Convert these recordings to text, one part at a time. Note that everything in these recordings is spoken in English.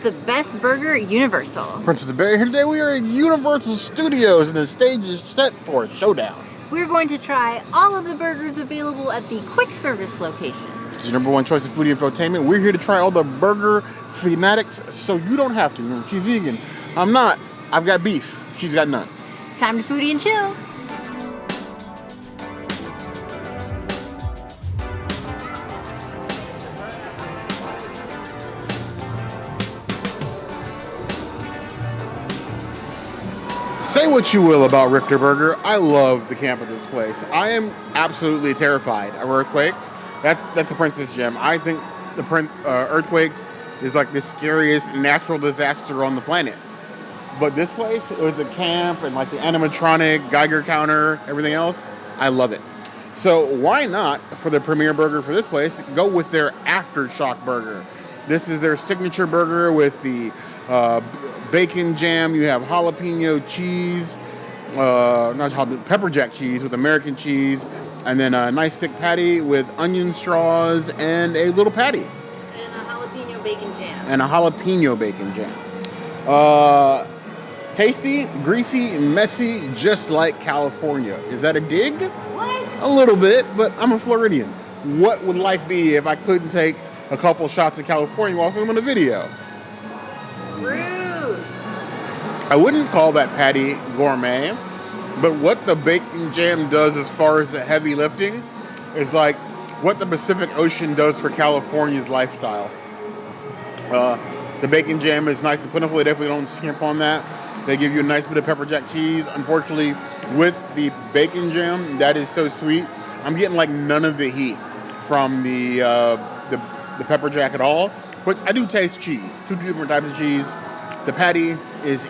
the best burger universal. Princess Berry here today. We are at Universal Studios and the stage is set for a showdown. We're going to try all of the burgers available at the quick service location. It's your number one choice of foodie infotainment. We're here to try all the burger fanatics so you don't have to. Remember, she's vegan. I'm not. I've got beef. She's got none. It's time to foodie and chill. Say what you will about Richter Burger. I love the camp of this place. I am absolutely terrified of earthquakes. That's a Princess Gem. I think the earthquakes is like the scariest natural disaster on the planet. But this place, with the camp and like the animatronic, Geiger counter, everything else, I love it. So why not, for the premier burger for this place, go with their Aftershock Burger. This is their signature burger with the bacon jam. You have jalapeno cheese, pepper jack cheese with American cheese, and then a nice thick patty with onion straws and a little patty. And a jalapeno bacon jam. Tasty, greasy, messy, just like California. Is that a dig? What? A little bit, but I'm a Floridian. What would life be if I couldn't take a couple shots of California while filming a video? Rude. I wouldn't call that patty gourmet, but what the bacon jam does as far as the heavy lifting is like what the Pacific Ocean does for California's lifestyle. The bacon jam is nice and plentiful. They definitely don't skimp on that. They give you a nice bit of pepper jack cheese. Unfortunately, with the bacon jam, that is so sweet. I'm getting like none of the heat from the pepper jack at all. But I do taste cheese. Two different types of cheese. The patty is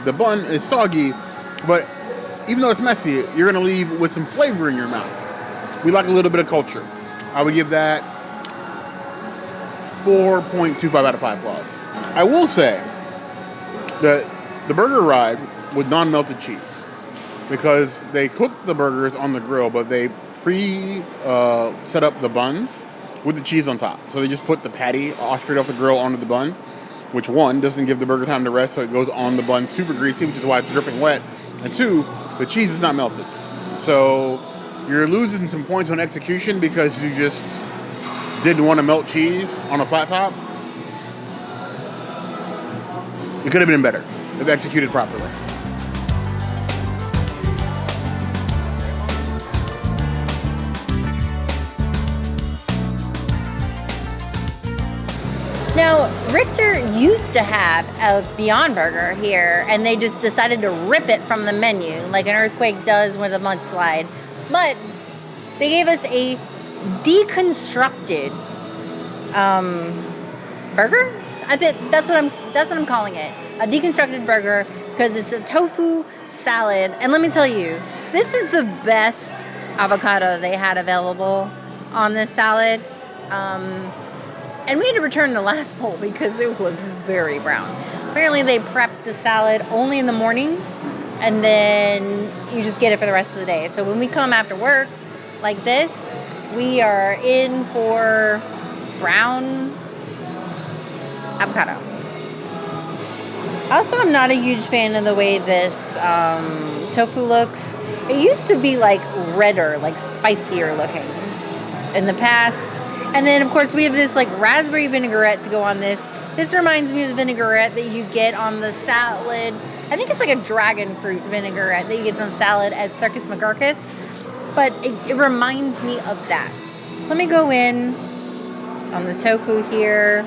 the bun is soggy, but even though it's messy, you're gonna leave with some flavor in your mouth. We like a little bit of culture. I would give that 4.25 out of 5 claws. I will say that the burger arrived with non-melted cheese because they cook the burgers on the grill, but they set up the buns with the cheese on top. So they just put the patty straight off the grill onto the bun, which one, doesn't give the burger time to rest, so it goes on the bun super greasy, which is why it's dripping wet. And two, the cheese is not melted. So you're losing some points on execution because you just didn't want to melt cheese on a flat top. It could have been better if executed properly. Now, Richter used to have a Beyond Burger here, and they just decided to rip it from the menu, like an earthquake does with a mudslide. But they gave us a deconstructed burger. I think that's what I'm calling it, a deconstructed burger, because it's a tofu salad. And let me tell you, this is the best avocado they had available on this salad. And we had to return the last bowl because it was very brown. Apparently they prep the salad only in the morning, and then you just get it for the rest of the day. So when we come after work like this, we are in for brown avocado. Also, I'm not a huge fan of the way this tofu looks. It used to be like redder, like spicier looking in the past. And then, of course, we have this like raspberry vinaigrette to go on this. This reminds me of the vinaigrette that you get on the salad. I think it's like a dragon fruit vinaigrette that you get on salad at Circus McGurkus. But it reminds me of that. So let me go in on the tofu here.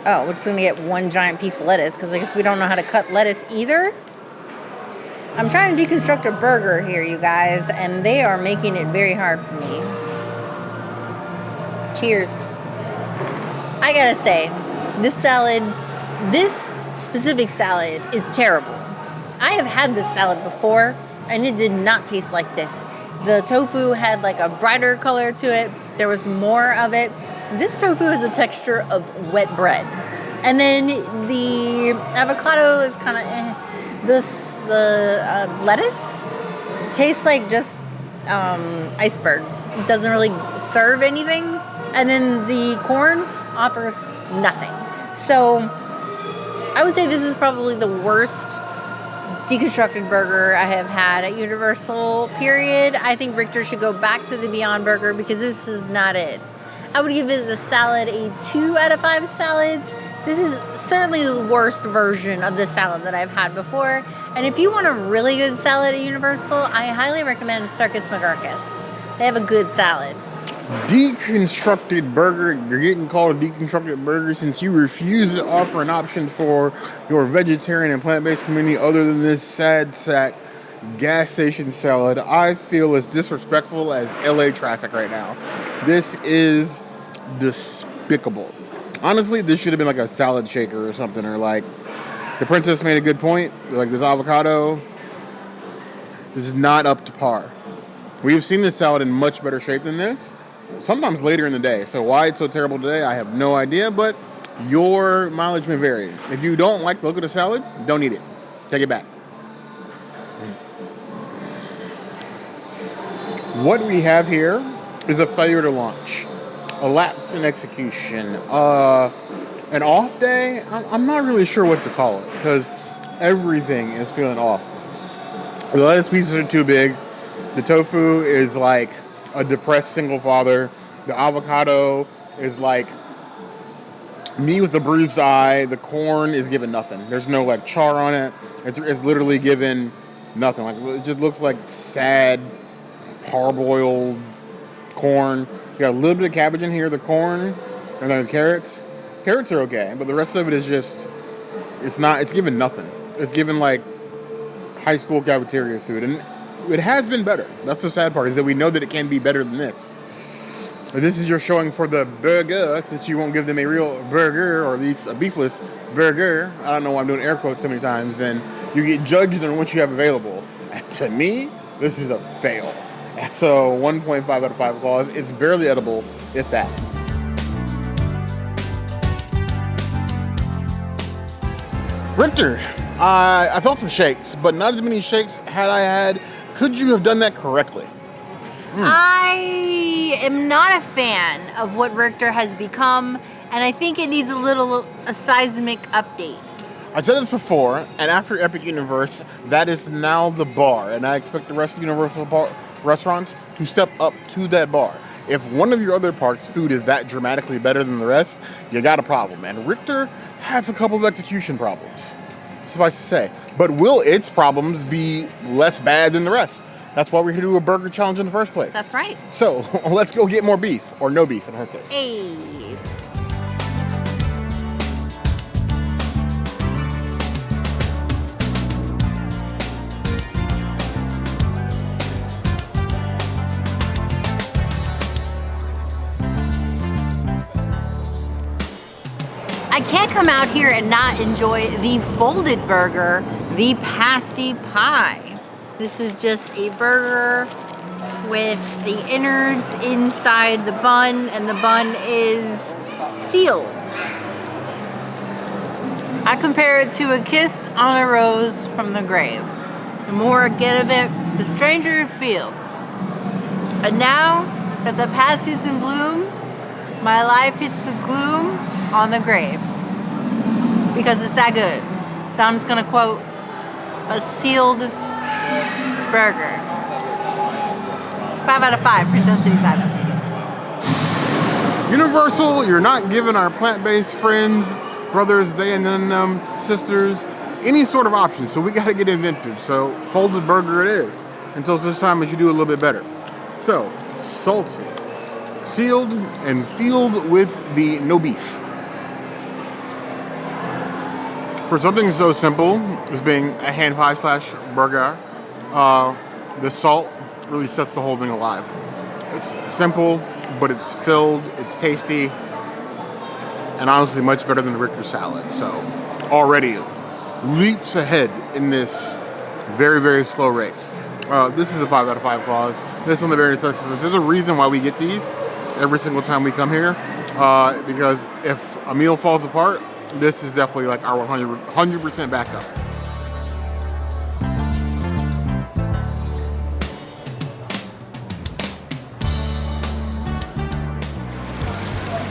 Oh, we're just going to get one giant piece of lettuce because I guess we don't know how to cut lettuce either. I'm trying to deconstruct a burger here, you guys, and they are making it very hard for me. Cheers. I gotta say, this specific salad is terrible. I have had this salad before, and it did not taste like this. The tofu had like a brighter color to it. There was more of it. This tofu has a texture of wet bread. And then the avocado is kind of the lettuce tastes like just iceberg. It doesn't really serve anything. And then the corn offers nothing. So I would say this is probably the worst deconstructed burger I have had at Universal, period. I think Richter should go back to the Beyond Burger because this is not it. I would give it the salad a 2 out of 5 salads. This is certainly the worst version of the salad that I've had before. And if you want a really good salad at Universal, I highly recommend Circus McGurkus. They have a good salad. Deconstructed burger. You're getting called a deconstructed burger since you refuse to offer an option for your vegetarian and plant-based community other than this sad sack gas station salad. I feel as disrespectful as LA traffic right now. This is despicable. Honestly, this should have been like a salad shaker or something, or like the princess made a good point. Like this avocado, this is not up to par. We've seen this salad in much better shape than this, sometimes later in the day. So why it's so terrible today, I have no idea, but your mileage may vary. If you don't like the look of the salad, don't eat it. Take it back. What we have here is a failure to launch, a lapse in execution, an off day. I'm not really sure what to call it because everything is feeling off. The lettuce pieces are too big. The tofu is like a depressed single father. The avocado is like me with a bruised eye. The corn is given nothing. There's no like char on it. It's literally given nothing. Like it just looks like sad parboiled corn. You got a little bit of cabbage in here, the corn, and then the carrots. Carrots are okay, but the rest of it is just, it's given nothing. It's given like high school cafeteria food, and it has been better. That's the sad part, is that we know that it can be better than this. But this is your showing for the burger, since you won't give them a real burger, or at least a beefless burger. I don't know why I'm doing air quotes so many times, and you get judged on what you have available. And to me, this is a fail. So 1.5 out of 5 claws. It's barely edible, if that. Richter, I felt some shakes, but not as many shakes had I had. Could you have done that correctly? I am not a fan of what Richter has become, and I think it needs a seismic update. I said this before, and after Epic Universe, that is now the bar, and I expect the rest of Universal restaurants to step up to that bar. If one of your other parks' food is that dramatically better than the rest, you got a problem. And Richter has a couple of execution problems, suffice to say. But will its problems be less bad than the rest? That's why we're here to do a burger challenge in the first place. That's right. So let's go get more beef, or no beef in her case. Hey. I can't come out here and not enjoy the folded burger, the pasty pie. This is just a burger with the innards inside the bun, and the bun is sealed. I compare it to a kiss on a rose from the grave. The more I get of it, the stranger it feels. And now that the pasty's in bloom, my life hits the gloom on the grave. Because it's that good. So I'm just gonna quote a sealed burger. 5 out of 5, Princess City's item. Universal, you're not giving our plant-based friends, brothers, they and them, sisters, any sort of option. So we gotta get inventive. So folded burger it is. Until this time as you do a little bit better. So, salted, sealed, and filled with the no beef. For something so simple as being a hand pie / burger, the salt really sets the whole thing alive. It's simple, but it's filled, it's tasty, and honestly much better than the Richter salad. So already leaps ahead in this very, very slow race. This is a 5 out of 5 clause. This on the very necessity. There's a reason why we get these every single time we come here, because if a meal falls apart, this is definitely like our 100% backup.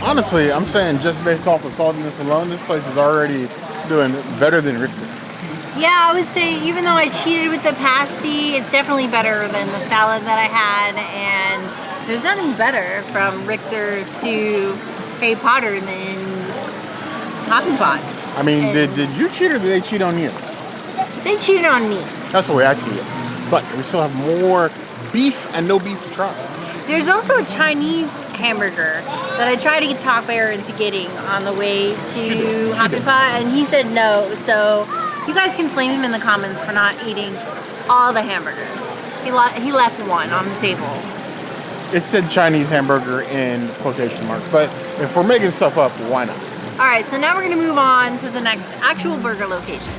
Honestly, I'm saying just based off of saltiness alone, this place is already doing better than Richter. Yeah, I would say even though I cheated with the pasty, it's definitely better than the salad that I had. And there's nothing better from Richter to Harry Potter than Hoppy Pot. I mean, did you cheat or did they cheat on you? They cheated on me. That's the way I see it. But we still have more beef and no beef to try. There's also a Chinese hamburger that I tried to get Talk Bear into getting on the way to Hoppy Pot, and he said no. So you guys can flame him in the comments for not eating all the hamburgers. He left one on the table. It said Chinese hamburger in quotation marks, but if we're making stuff up, why not? All right, so now we're gonna move on to the next actual burger location.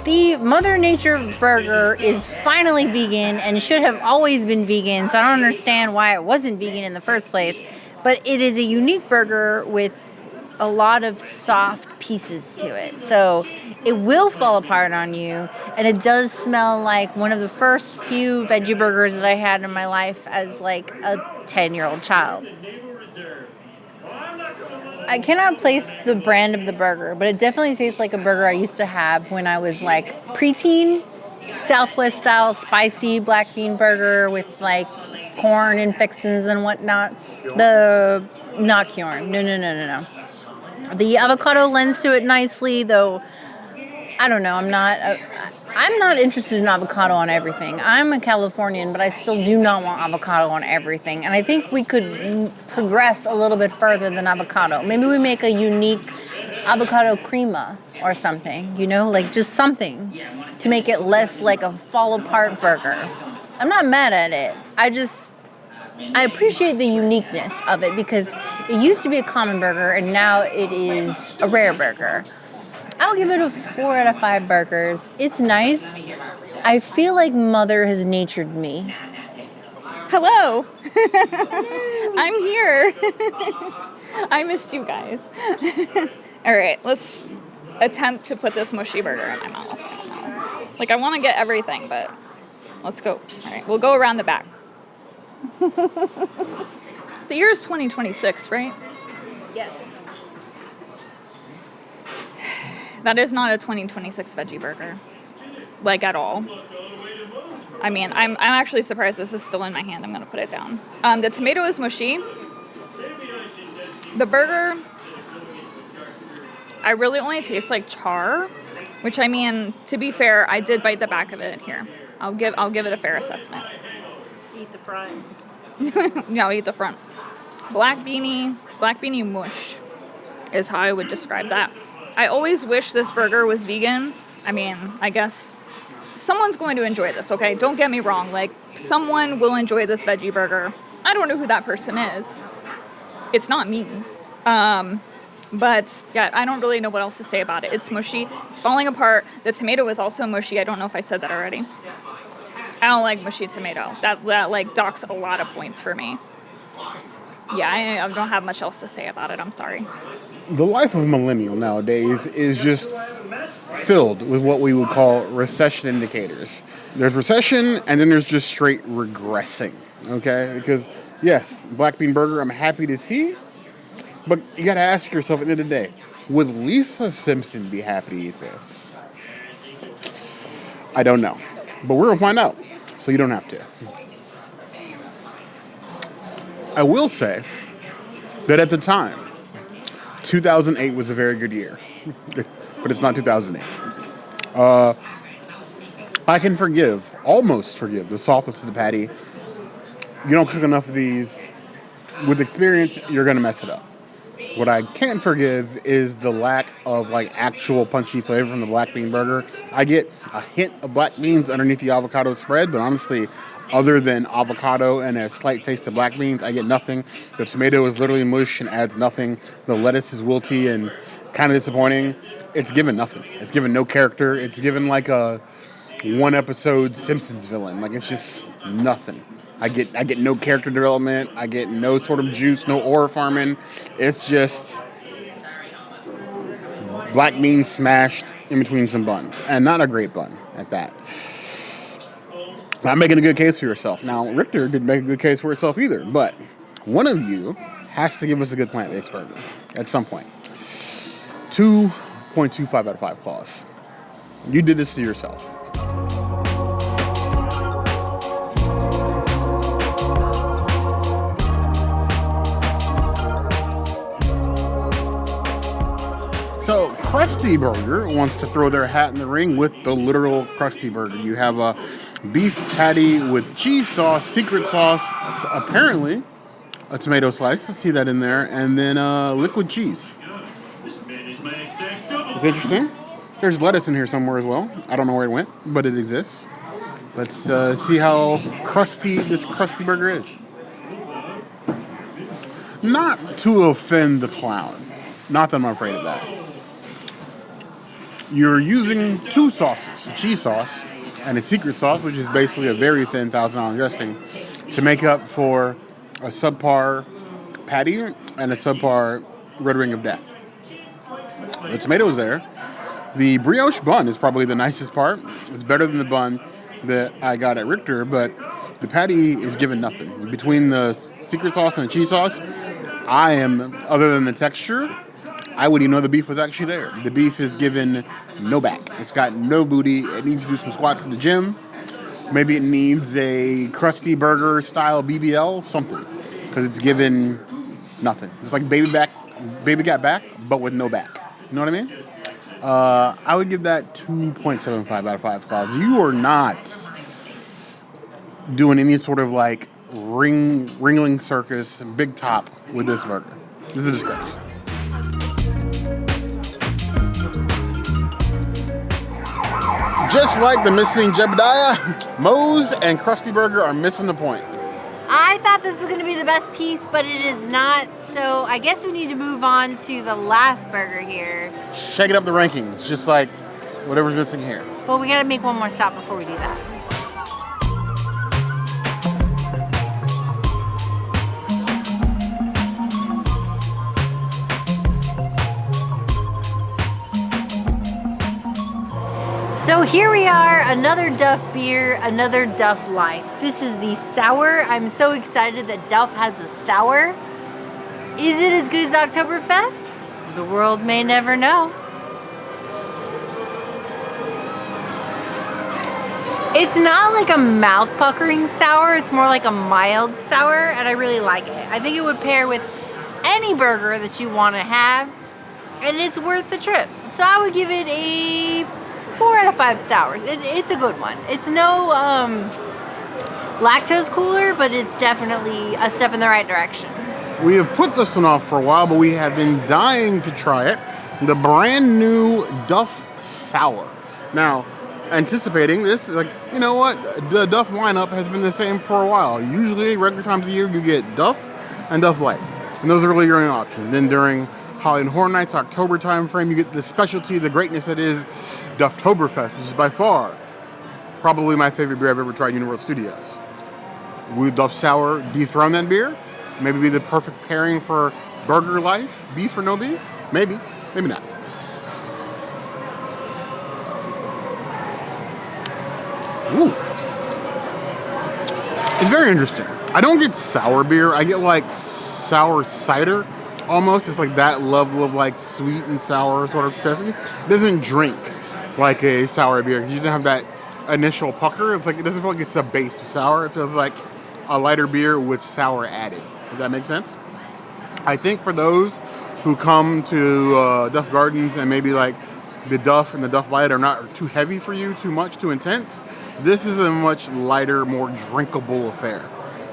The Mother Nature burger is finally vegan and should have always been vegan, so I don't understand why it wasn't vegan in the first place. But it is a unique burger with a lot of soft pieces to it. So it will fall apart on you, and it does smell like one of the first few veggie burgers that I had in my life as like a 10-year-old child. I cannot place the brand of the burger, but it definitely tastes like a burger I used to have when I was like preteen, Southwest style spicy black bean burger with like corn and fixins and whatnot. Not corn. No. The avocado lends to it nicely, though. I don't know. I'm not interested in avocado on everything. I'm a Californian, but I still do not want avocado on everything. And I think we could progress a little bit further than avocado. Maybe we make a unique avocado crema or something, like just something to make it less like a fall apart burger. I'm not mad at it. I appreciate the uniqueness of it because it used to be a common burger and now it is a rare burger. I'll give it a 4 out of 5 burgers. It's nice. I feel like Mother has natured me. Hello. I'm here. I missed you guys. All right, let's attempt to put this mushy burger in my mouth. Like, I want to get everything, but let's go. All right, we'll go around the back. The year is 2026, right? Yes. That is not a 2026 veggie burger, like at all. I mean, I'm actually surprised this is still in my hand. I'm gonna put it down. The tomato is mushy. The burger, I really only taste like char, which I mean, to be fair, I did bite the back of it here. I'll give it a fair assessment. Eat the front. Yeah, I'll eat the front. Black beanie mush is how I would describe that. I always wish this burger was vegan. I mean, I guess someone's going to enjoy this, okay? Don't get me wrong. Like, someone will enjoy this veggie burger. I don't know who that person is. It's not me. But, yeah, I don't really know what else to say about it. It's mushy. It's falling apart. The tomato is also mushy. I don't know if I said that already. I don't like mushy tomato. That like, docks a lot of points for me. Yeah, I don't have much else to say about it. I'm sorry. The life of a millennial nowadays is just filled with what we would call recession indicators. There's recession, and then there's just straight regressing, okay? Because, yes, black bean burger, I'm happy to see, but you gotta ask yourself at the end of the day, would Lisa Simpson be happy to eat this? I don't know, but we're gonna find out, so you don't have to. I will say that at the time, 2008 was a very good year, but it's not 2008. I can almost forgive the softness of the patty. You don't cook enough of these. With experience, you're going to mess it up. What I can't forgive is the lack of actual punchy flavor from the black bean burger. I get a hint of black beans underneath the avocado spread, but honestly, other than avocado and a slight taste of black beans, I get nothing. The tomato is literally mush and adds nothing. The lettuce is wilty and kind of disappointing. It's given nothing. It's given no character. It's given like a one episode Simpsons villain. Like, it's just nothing. I get no character development. I get no sort of juice, no ore farming. It's just black beans smashed in between some buns, and not a great bun at that. Not making a good case for yourself. Now, Richter didn't make a good case for itself either, but one of you has to give us a good plant-based burger at some point. 2.25 out of 5 claws. You did this to yourself. So, Krusty Burger wants to throw their hat in the ring with the literal Krusty Burger. You have a beef patty with cheese sauce, secret sauce, apparently a tomato slice, I see that in there, and then liquid cheese. It's interesting. There's lettuce in here somewhere as well. I don't know where it went, but it exists. Let's see how crusty this Krusty Burger is. Not to offend the clown. Not that I'm afraid of that. You're using two sauces, a cheese sauce and a secret sauce, which is basically a very thin $1,000 dressing, to make up for a subpar patty and a subpar red ring of death. The tomato's there. The brioche bun is probably the nicest part. It's better than the bun that I got at Richter, but the patty is given nothing. Between the secret sauce and the cheese sauce, I am, other than the texture, I wouldn't even know the beef was actually there. The beef is given no back. It's got no booty. It needs to do some squats in the gym. Maybe it needs a Krusty Burger style BBL, something. Because it's given nothing. It's like baby got back, but with no back. You know what I mean? I would give that 2.75 out of 5 claws. You are not doing any sort of like ringling circus, big top with this burger. This is a disgrace. Just like the missing Jebediah, Moe's and Krusty Burger are missing the point. I thought this was going to be the best piece, but it is not. So I guess we need to move on to the last burger here. Shaking up the rankings, just like whatever's missing here. Well, we got to make one more stop before we do that. So here we are, another Duff beer, another Duff life. This is the sour. I'm so excited that Duff has a sour. Is it as good as Oktoberfest? The world may never know. It's not like a mouth-puckering sour, it's more like a mild sour, and I really like it. I think it would pair with any burger that you want to have, and it's worth the trip. So I would give it a 4 out of 5 sours. It's a good one. It's no lactose cooler, but it's definitely a step in the right direction. We have put this one off for a while, but we have been dying to try it. The brand new Duff Sour. Now, anticipating this, like, you know what? The Duff lineup has been the same for a while. Usually, regular times of year, you get Duff and Duff Light. And those are really your only options. Then during Holly and Horror Nights, October time frame, you get the specialty, the greatness that is Dufftoberfest, which is by far probably my favorite beer I've ever tried in Universal Studios. Will Duff Sour dethrone that beer? Maybe be the perfect pairing for burger life? Beef or no beef? Maybe. Maybe not. Ooh. It's very interesting. I don't get sour beer. I get like sour cider almost. It's like that level of like sweet and sour sort of tasting. It doesn't drink like a sour beer because you don't have that initial pucker. It's like it doesn't feel like it's a base of sour. It feels like a lighter beer with sour added. Does that make sense? I think for those who come to Duff Gardens and maybe like the Duff and the Duff Light are not too heavy for you, too much, too intense, this is a much lighter, more drinkable affair.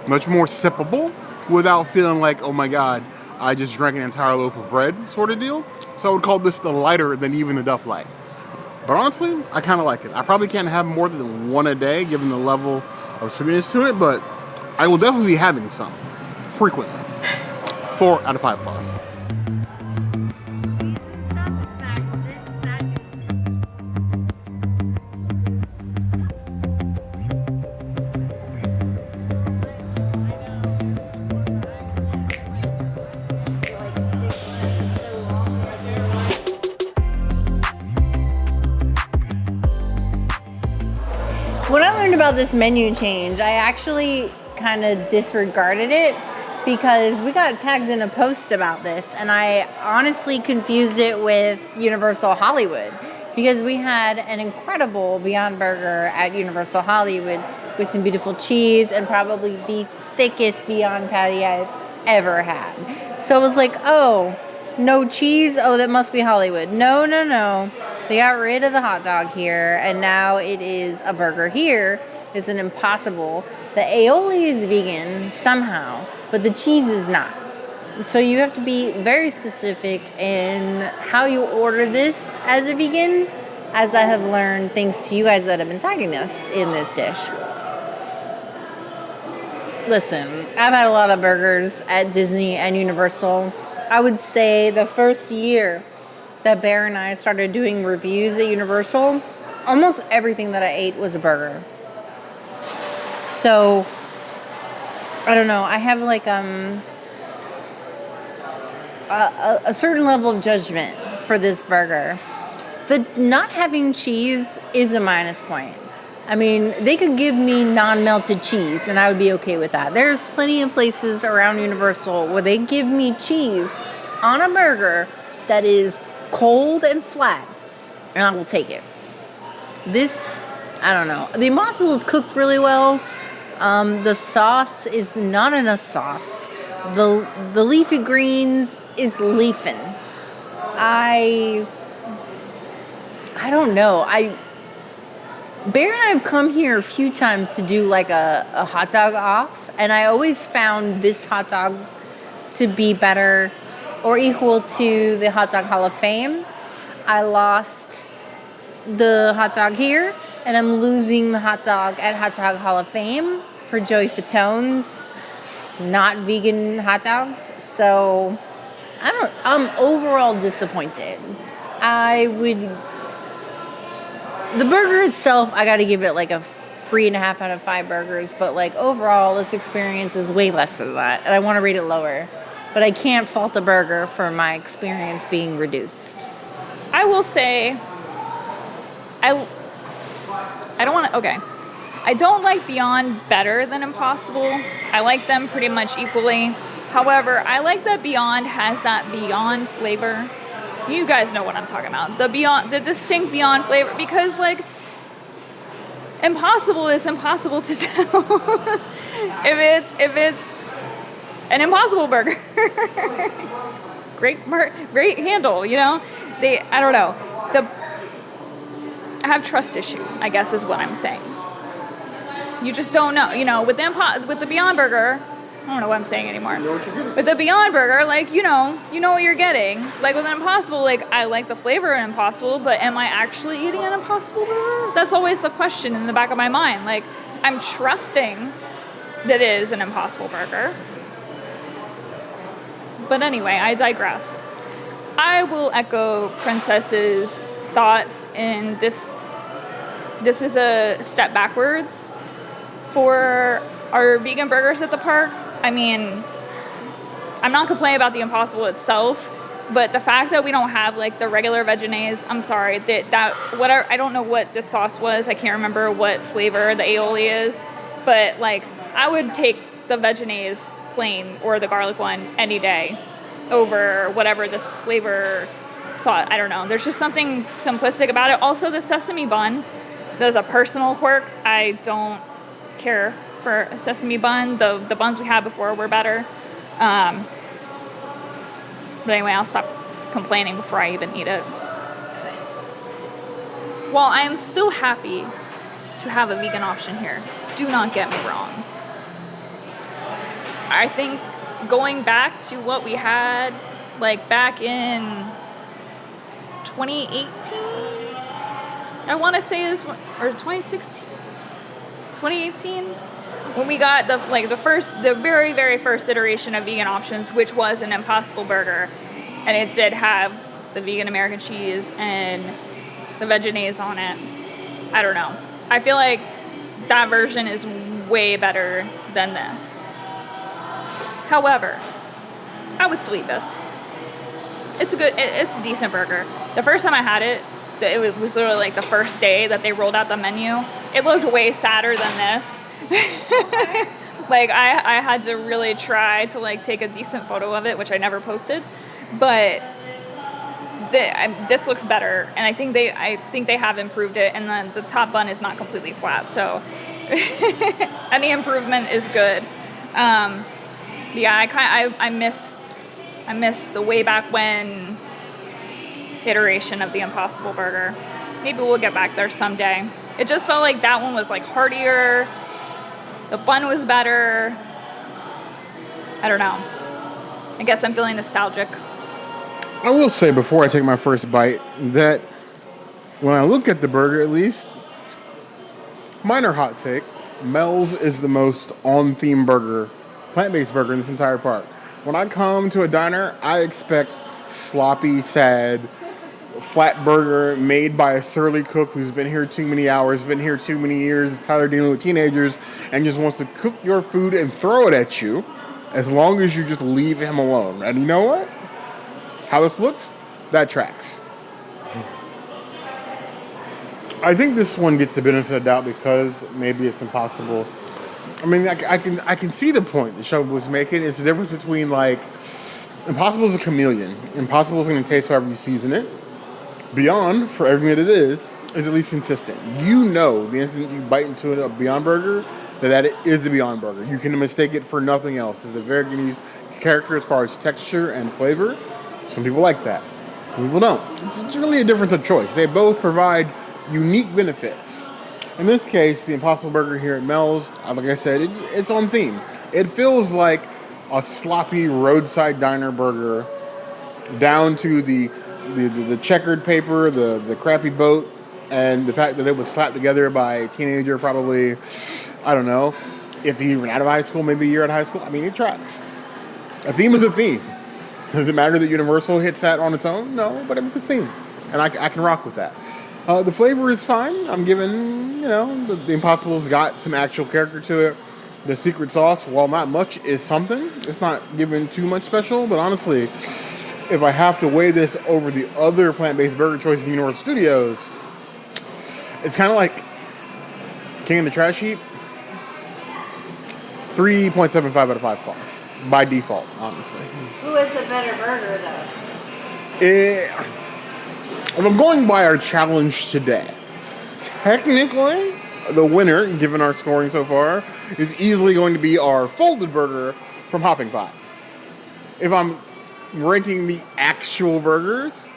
Much more sippable without feeling like, oh my God, I just drank an entire loaf of bread sort of deal. So I would call this the lighter than even the Duff Light. But honestly, I kind of like it. I probably can't have more than one a day given the level of sweetness to it, but I will definitely be having some frequently. 4 out of 5 claws. learned about this menu change, I actually kind of disregarded it because we got tagged in a post about this, and I honestly confused it with Universal Hollywood because we had an incredible Beyond Burger at Universal Hollywood with some beautiful cheese and probably the thickest Beyond patty I've ever had. So I was like, oh, no cheese? Oh, that must be Hollywood. No. They got rid of the hot dog here, and now it is a burger here. It's an Impossible. The aioli is vegan somehow, but the cheese is not. So you have to be very specific in how you order this as a vegan, as I have learned thanks to you guys that have been tagging us in this dish. Listen, I've had a lot of burgers at Disney and Universal. I would say the first year that Bear and I started doing reviews at Universal, almost everything that I ate was a burger. So, I don't know. I have like a certain level of judgment for this burger. The not having cheese is a minus point. I mean, they could give me non-melted cheese and I would be okay with that. There's plenty of places around Universal where they give me cheese on a burger that is cold and flat, and I will take it. This, I don't know. The Impossible is cooked really well. The sauce is not enough sauce. The leafy greens is leafing. I don't know. Bear and I have come here a few times to do like a hot dog off, and I always found this hot dog to be better or equal to the Hot Dog Hall of Fame. I lost the hot dog here, and I'm losing the hot dog at Hot Dog Hall of Fame for Joey Fatone's not vegan hot dogs. So I'm overall disappointed. The burger itself, I got to give it like a 3.5 out of 5 burgers, but like overall, this experience is way less than that, and I want to rate it lower. But I can't fault the burger for my experience being reduced. I will say, I don't want to, okay. I don't like Beyond better than Impossible. I like them pretty much equally. However, I like that Beyond has that Beyond flavor. You guys know what I'm talking about. The distinct Beyond flavor, because like Impossible is impossible to tell if it's an Impossible Burger. Great handle, you know? I don't know. I have trust issues, I guess is what I'm saying. You just don't know, you know, with the Beyond Burger, I don't know what I'm saying anymore. You know what you're getting. With the Beyond Burger, like, you know what you're getting. Like with an Impossible, like, I like the flavor of Impossible, but am I actually eating an Impossible Burger? That's always the question in the back of my mind. Like, I'm trusting that it is an Impossible Burger. But anyway, I digress. I will echo Princess's thoughts in this. This is a step backwards for our vegan burgers at the park. I mean, I'm not complaining about the Impossible itself, but the fact that we don't have like the regular veggies, I'm sorry, that whatever, I don't know what the sauce was. I can't remember what flavor the aioli is, but like I would take the veggies plain or the garlic one any day over whatever this flavor sauce. I don't know. There's just something simplistic about it. Also, the sesame bun. There's a personal quirk. I don't care for a sesame bun. The buns we had before were better. But anyway, I'll stop complaining before I even eat it. While I am still happy to have a vegan option here, do not get me wrong. I think going back to what we had, like back in 2018, I want to say is, or 2016, 2018, when we got the very, very first iteration of vegan options, which was an Impossible Burger, and it did have the vegan American cheese and the veggies on it. I don't know. I feel like that version is way better than this. However, I would still eat this. It's a decent burger. The first time I had it, it was literally like the first day that they rolled out the menu. it looked way sadder than this. Like, I had to really try to, like, take a decent photo of it, which I never posted. But this looks better, and I think they have improved it, and then the top bun is not completely flat, so any improvement is good. Yeah, I miss the way back when iteration of the Impossible Burger. Maybe we'll get back there someday. It just felt like that one was like heartier. The bun was better. I don't know. I guess I'm feeling nostalgic. I will say before I take my first bite that when I look at the burger, at least, minor hot take, Mel's is the most on-theme burger, plant-based burger in this entire park. When I come to a diner, I expect sloppy, sad, flat burger made by a surly cook who's been here too many hours, been here too many years, is tired of dealing with teenagers, and just wants to cook your food and throw it at you as long as you just leave him alone. And you know what? How this looks, that tracks. I think this one gets the benefit of the doubt because maybe it's impossible. I mean, I can see the point the show was making. It's the difference between, like, Impossible is a chameleon. Impossible is going to taste however you season it. Beyond, for everything that it is at least consistent. You know the instant you bite into a Beyond Burger that it is the Beyond Burger. You can mistake it for nothing else. It's a very unique character as far as texture and flavor. Some people like that. Some people don't. It's really a difference of choice. They both provide unique benefits. In this case, the Impossible Burger here at Mel's, like I said, it's on theme. It feels like a sloppy roadside diner burger down to the checkered paper, the crappy boat, and the fact that it was slapped together by a teenager probably, I don't know, if he even out of high school, maybe a year out of high school. I mean, it tracks. A theme is a theme. Does it matter that Universal hits that on its own? No, but it's a theme. And I can rock with that. The flavor is fine. I'm giving, the Impossible's got some actual character to it. The secret sauce, while not much, is something. It's not giving too much special, but honestly, if I have to weigh this over the other plant-based burger choices in Universal Studios, it's kind of like King of the Trash Heap. 3.75 out of 5 claws. By default, honestly. Who is the better burger, though? If I'm going by our challenge today, technically, the winner, given our scoring so far, is easily going to be our folded burger from Hopping Pot. If I'm ranking the actual burgers,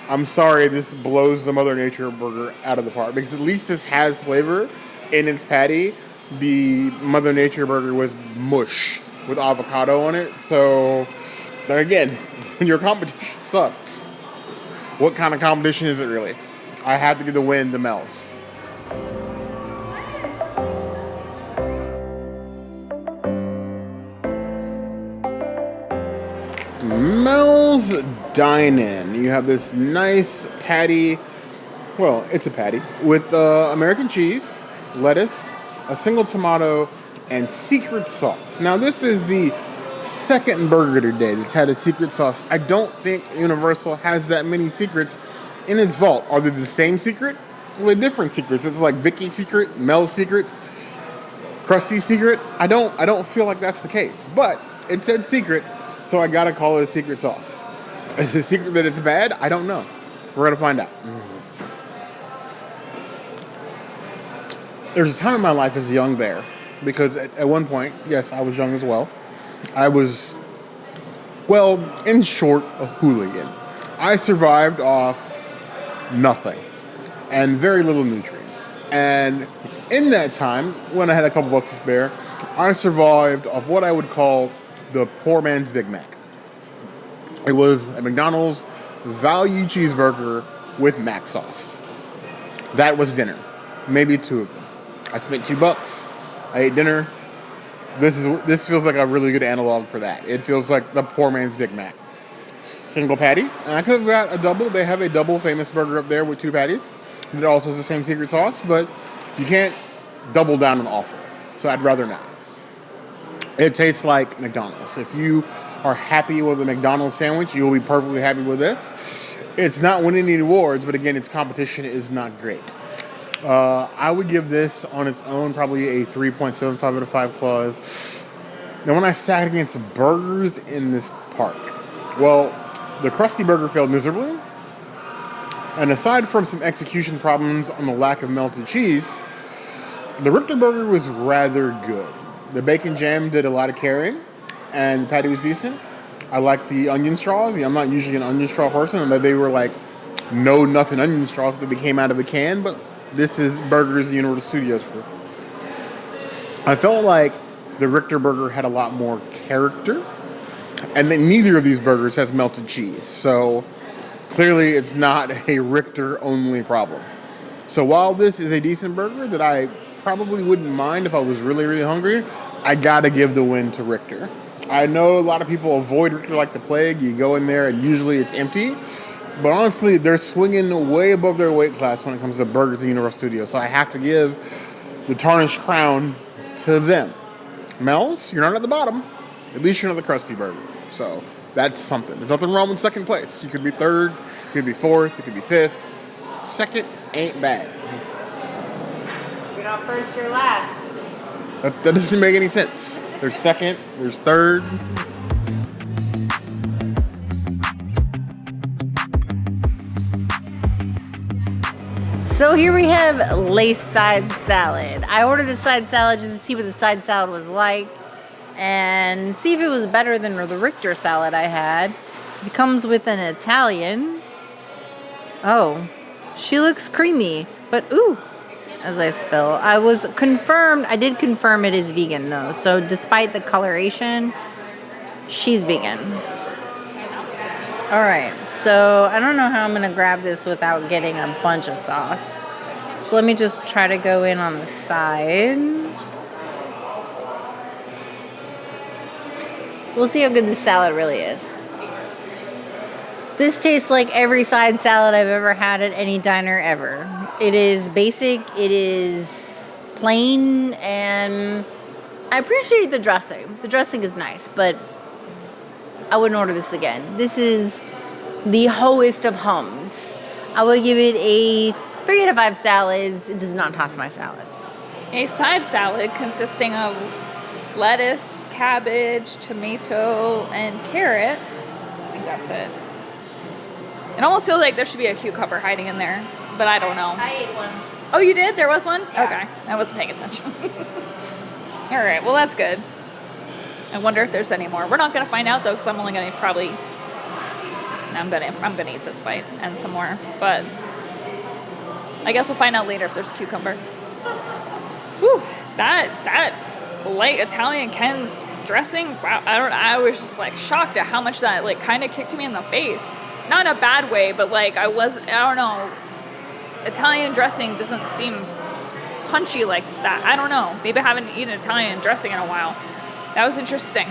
I'm sorry, this blows the Mother Nature burger out of the park, because at least this has flavor in its patty. The Mother Nature burger was mush with avocado on it. So, then again, when your competition sucks, what kind of competition is it really? I have to give the win to Mel's. Mel's Dine-In. You have this nice patty. Well, it's a patty with American cheese, lettuce, a single tomato, and secret sauce. Now, this is the second burger today that's had a secret sauce. I don't think Universal has that many secrets in its vault. Are they the same secret? Well, they're different secrets. It's like Vicky's secret, Mel's secrets, Krusty's secret. I don't feel like that's the case. But it said secret, so I gotta call it a secret sauce. Is it a secret that it's bad? I don't know. We're gonna find out. There's a time in my life as a young bear, because at one point, yes, I was young as well. I was, well, in short, a hooligan. I survived off nothing and very little nutrients. And in that time, when I had a couple bucks to spare, I survived off what I would call the poor man's Big Mac. It was a McDonald's value cheeseburger with mac sauce. That was dinner. Maybe 2 of them. I spent $2. I ate dinner. This feels like a really good analog for that. It feels like the poor man's Big Mac. Single patty. And I could have got a double. They have a double famous burger up there with 2 patties. It also has the same secret sauce, but you can't double down on offer. So I'd rather not. It tastes like McDonald's. If you are happy with a McDonald's sandwich, you'll be perfectly happy with this. It's not winning any awards, but again, its competition is not great. I would give this on its own probably a 3.75 out of 5 claws. Now, when I sat against burgers in this park, well, the Krusty Burger failed miserably. And aside from some execution problems on the lack of melted cheese, the Richter Burger was rather good. The bacon jam did a lot of carrying, and the patty was decent. I like the onion straws. I'm not usually an onion straw person, and they were like nothing onion straws that they came out of a can, but this is Burgers Universal Studios food. I felt like the Richter Burger had a lot more character, and then neither of these burgers has melted cheese, so clearly it's not a Richter only problem. So while this is a decent burger that I probably wouldn't mind if I was really, really hungry, I gotta give the win to Richter. I know a lot of people avoid Richter like the plague. You go in there and usually it's empty. But honestly, they're swinging way above their weight class when it comes to burgers at Universal Studios. So I have to give the tarnished crown to them. Mel's, you're not at the bottom. At least you're not the Krusty Burger. So that's something. There's nothing wrong with second place. You could be third, you could be fourth, you could be fifth. Second ain't bad. You're not first or last. That doesn't make any sense. There's second, there's third. So here we have lace side salad. I ordered a side salad just to see what the side salad was like and see if it was better than the Richter salad I had. It comes with an Italian. Oh, she looks creamy, but ooh, as I spill. I did confirm it is vegan though. So despite the coloration, she's vegan. All right, so I don't know how I'm gonna grab this without getting a bunch of sauce. So let me just try to go in on the side. We'll see how good this salad really is. This tastes like every side salad I've ever had at any diner ever. It is basic, it is plain, and I appreciate the dressing. The dressing is nice, but I wouldn't order this again. This is the hoest of hums. I would give it a 3 out of 5 salads. It does not toss my salad. A side salad consisting of lettuce, cabbage, tomato, and carrot. I think that's it. It almost feels like there should be a cucumber hiding in there, but I don't know. I ate one. Oh, you did? There was one? Yeah. Okay. I wasn't paying attention. All right. Well, that's good. I wonder if there's any more. We're not going to find out, though, because I'm only going to probably... I'm gonna eat this bite and some more. But I guess we'll find out later if there's cucumber. Whew. That light Italian Ken's dressing, wow, I was just, like, shocked at how much that, like, kind of kicked me in the face. Not in a bad way, but, like, I don't know. Italian dressing doesn't seem punchy like that. I don't know. Maybe I haven't eaten Italian dressing in a while. That was interesting.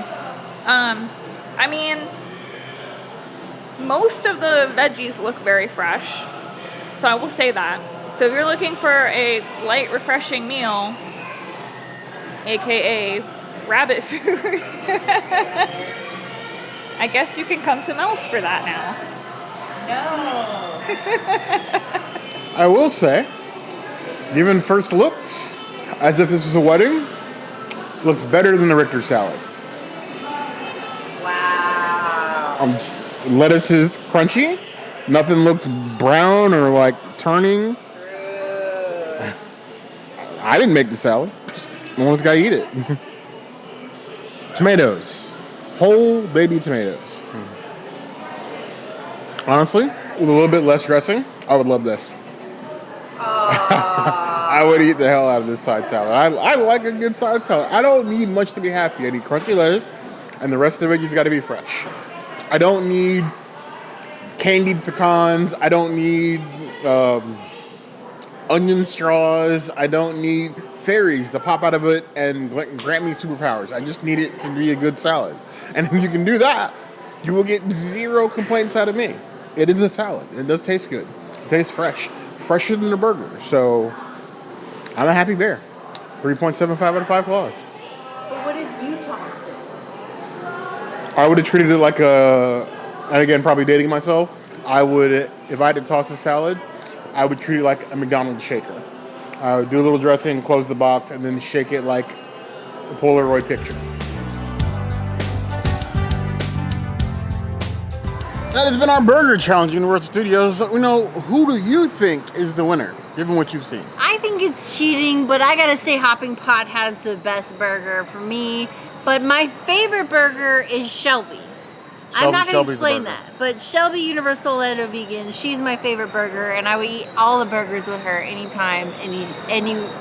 I mean, most of the veggies look very fresh, so I will say that. So if you're looking for a light, refreshing meal, aka rabbit food, I guess you can come to Mel's for that now. No. I will say, given first looks, as if this was a wedding, looks better than the Richter salad. Wow. Lettuce is crunchy. Nothing looks brown or like turning. I didn't make the salad. No one's got to eat it. Tomatoes. Whole baby tomatoes. Honestly, with a little bit less dressing, I would love this. I would eat the hell out of this side salad. I like a good side salad. I don't need much to be happy. I need crunchy lettuce, and the rest of the veggies got to be fresh. I don't need candied pecans. I don't need onion straws. I don't need fairies to pop out of it and grant me superpowers. I just need it to be a good salad. And if you can do that, you will get zero complaints out of me. It is a salad. It does taste good. It tastes fresh. Fresher than a burger. So I'm a happy bear. 3.75 out of 5 claws. But what if you tossed it? I would have treated it like and again, probably dating myself, I would, if I had to toss a salad, I would treat it like a McDonald's shaker. I would do a little dressing, close the box, and then shake it like a Polaroid picture. That has been our burger challenge, Universal Studios. Who do you think is the winner, given what you've seen? I think it's cheating, but I gotta say Hopping Pot has the best burger for me. But my favorite burger is Shelby. I'm not gonna explain that, but Shelby Universal Orlando Vegan, she's my favorite burger, and I would eat all the burgers with her anytime, any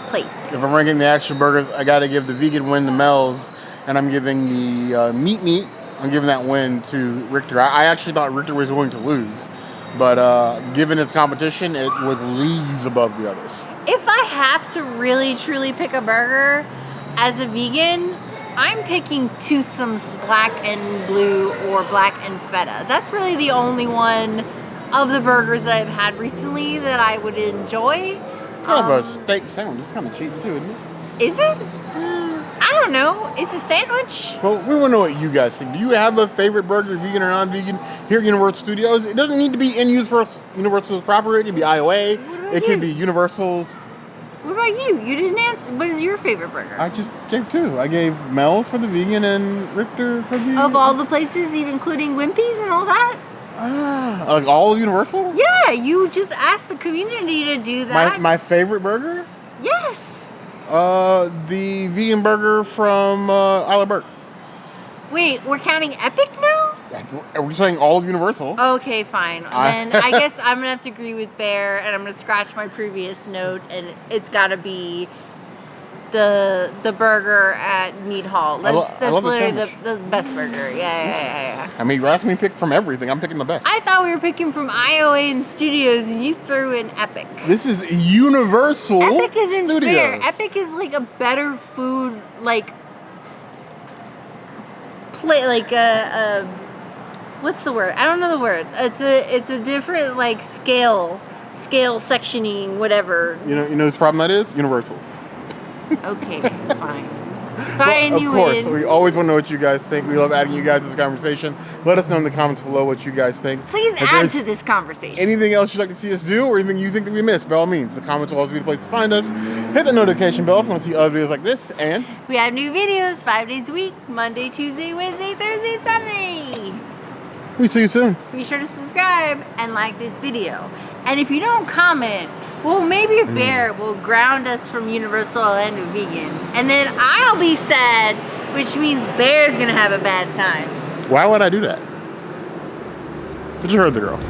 place. If I'm ranking the actual burgers, I gotta give the vegan win to Mel's, and I'm giving the meat. I'm giving that win to Richter. I actually thought Richter was going to lose, but given its competition, it was leagues above the others. If I have to really truly pick a burger as a vegan, I'm picking Toothsome's Black and Blue or Black and Feta. That's really the only one of the burgers that I've had recently that I would enjoy. Kind of a steak sandwich. It's kind of cheap too, isn't it? Is it? I don't know. It's a sandwich. Well, we want to know what you guys think. Do you have a favorite burger, vegan or non-vegan, here at Universal Studios? It doesn't need to be in Universal's proper. It could be IOA. It could be Universal's. What about you? You didn't answer. What is your favorite burger? I just gave two. I gave Mel's for the vegan and Richter for the... Of all the places, even including Wimpy's and all that? Like all of Universal? Yeah, you just asked the community to do that. My favorite burger? Yes. The vegan burger from Isle of Burke. Wait, we're counting Epic now? Are we saying all of Universal? Okay, fine. Then I guess I'm gonna have to agree with Bear, and I'm gonna scratch my previous note, and it's gotta be the burger at Meat Hall. That's literally the best burger. Yeah. I mean, you're asking me to pick from everything. I'm picking the best. I thought we were picking from IOA and Studios, and you threw in Epic. This is Universal Epic isn't Studios. fair. Epic is like a better food, what's the word? I don't know the word. It's a different scale sectioning, whatever. You know whose problem that is? Universal's. Okay, fine. Fine, well, you of course, win. we always want to know what you guys think. We love adding you guys to this conversation. Let us know in the comments below what you guys think. Please add to this conversation. Anything else you'd like to see us do, or anything you think that we missed, by all means, the comments will always be the place to find us. Hit the notification bell if you want to see other videos like this, and we have new videos 5 days a week: Monday, Tuesday, Wednesday, Thursday, Sunday. We'll see you soon. Be sure to subscribe and like this video. And if you don't comment, well, maybe a Bear will ground us from Universal Orlando Vegans. And then I'll be sad, which means Bear's gonna have a bad time. Why would I do that? But you heard the girl.